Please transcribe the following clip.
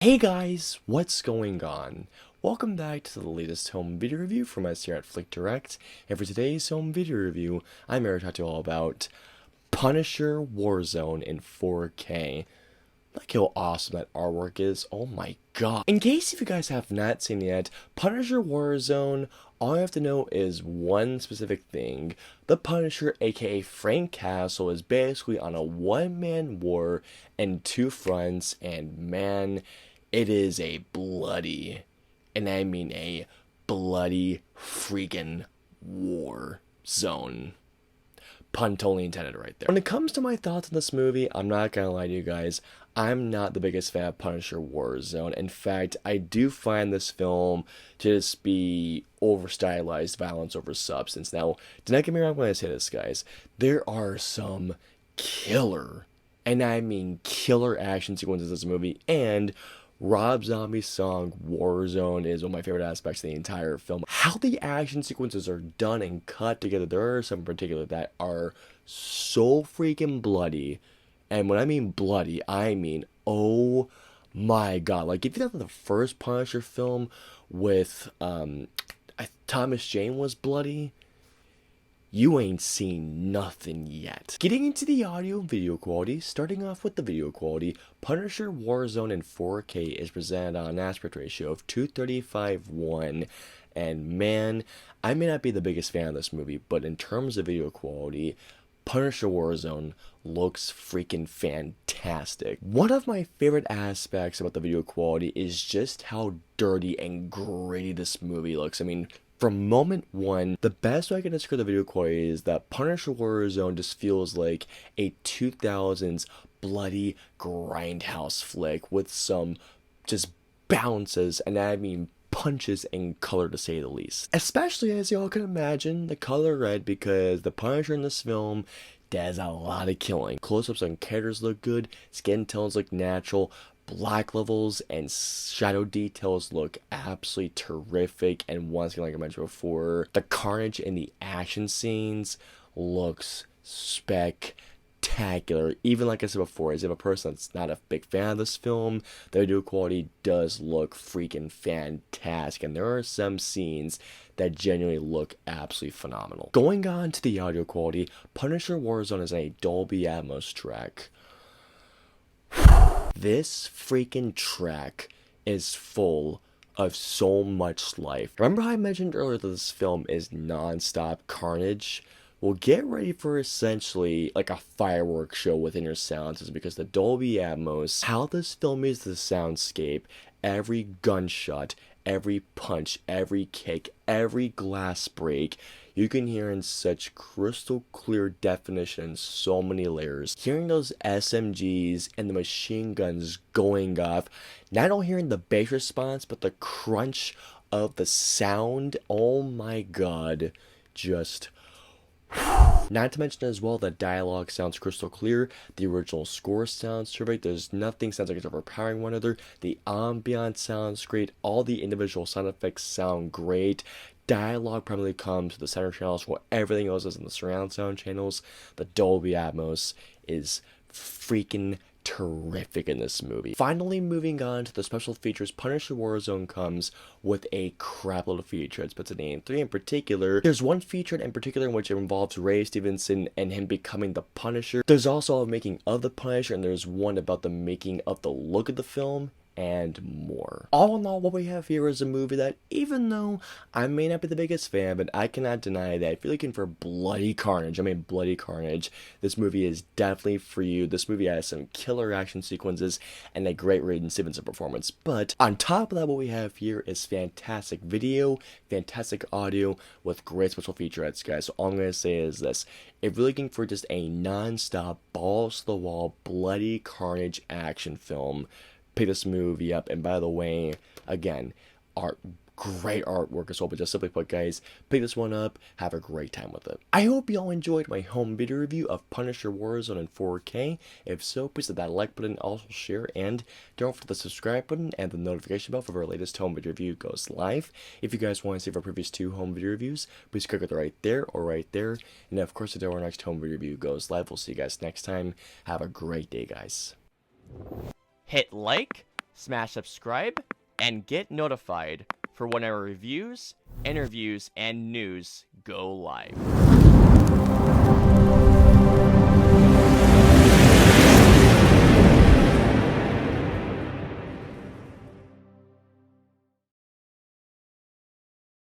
Hey guys, what's going on? Welcome back to the latest home video review from us here at FlickDirect, and for today's home video review, I'm here to talk to you all about Punisher Warzone in 4K. Like how awesome that artwork is, oh my god. In case if you guys have not seen it yet, Punisher Warzone, all you have to know is one specific thing. The Punisher, aka Frank Castle, is basically on a one-man war in two fronts, and man, it is a bloody, and I mean a bloody freaking war zone. Pun totally intended right there. When it comes to my thoughts on this movie, I'm not gonna lie to you guys, I'm not the biggest fan of Punisher Warzone. In fact, I do find this film to just be over-stylized violence over substance. Now, do not get me wrong when I say this, guys. There are some killer, and I mean killer action sequences in this movie, and Rob Zombie's song Warzone is one of my favorite aspects of the entire film. How the action sequences are done and cut together, there are some in particular that are so freaking bloody. And when I mean bloody, I mean, oh my god. Like, if you thought the first Punisher film with Thomas Jane was bloody, you ain't seen nothing yet. Getting into the audio and video quality, starting off with the video quality, Punisher Warzone in 4K is presented on an aspect ratio of 235:1, and man, I may not be the biggest fan of this movie, but in terms of video quality, Punisher Warzone looks freaking fantastic. One of my favorite aspects about the video quality is just how dirty and gritty this movie looks. I mean, from moment one, the best way I can describe the video quality is that Punisher Warzone just feels like a 2000s bloody grindhouse flick with some just bounces, and I mean punches and color to say the least. Especially as y'all can imagine, the color red, because the Punisher in this film does a lot of killing. Close-ups on characters look good, skin tones look natural, black levels and shadow details look absolutely terrific, and once again, like I mentioned before, the carnage in the action scenes looks spectacular. Even like I said before, as if a person that's not a big fan of this film, the video quality does look freaking fantastic, and there are some scenes that genuinely look absolutely phenomenal. Going on to the audio quality, Punisher Warzone is a Dolby Atmos track. This freaking track is full of so much life. Remember how I mentioned earlier that this film is non-stop carnage? Well, get ready for essentially like a fireworks show within your sounds, because the Dolby Atmos, how this film is the soundscape, every gunshot, every punch, every kick, every glass break, you can hear in such crystal clear definition, so many layers. Hearing those SMGs and the machine guns going off, not only hearing the bass response, but the crunch of the sound, oh my god, just... Not to mention as well, the dialogue sounds crystal clear, the original score sounds terrific, there's nothing sounds like it's overpowering one another, the ambiance sounds great, all the individual sound effects sound great, dialogue primarily comes to the center channels while everything else is in the surround sound channels. The Dolby Atmos is freaking terrific in this movie. Finally, moving on to the special features, Punisher Warzone comes with a crap load of features, but to name three in particular. There's one feature in particular in which it involves Ray Stevenson and him becoming the Punisher. There's also a making of the Punisher, and there's one about the making of the look of the film, and more. All in all, what we have here is a movie that, even though I may not be the biggest fan, but I cannot deny that if you're looking for bloody carnage, I mean bloody carnage, this movie is definitely for you. This movie has some killer action sequences and a great Ray Stevenson performance. But on top of that, what we have here is fantastic video, fantastic audio, with great special featurettes, guys. So all I'm going to say is this. If you're looking for just a non-stop, balls-to-the-wall, bloody carnage action film, pick this movie up. And by the way, again, great artwork as well, but just simply put, guys, pick this one up, have a great time with it. I hope you all enjoyed my home video review of Punisher Warzone in 4K. If so, please hit that like button, also share, and don't forget the subscribe button and the notification bell for our latest home video review goes live. If you guys want to see our previous two home video reviews, please click it right there or right there. And of course, until our next home video review goes live, we'll see you guys next time. Have a great day, guys. Hit like, smash subscribe, and get notified for when our reviews, interviews, and news go live.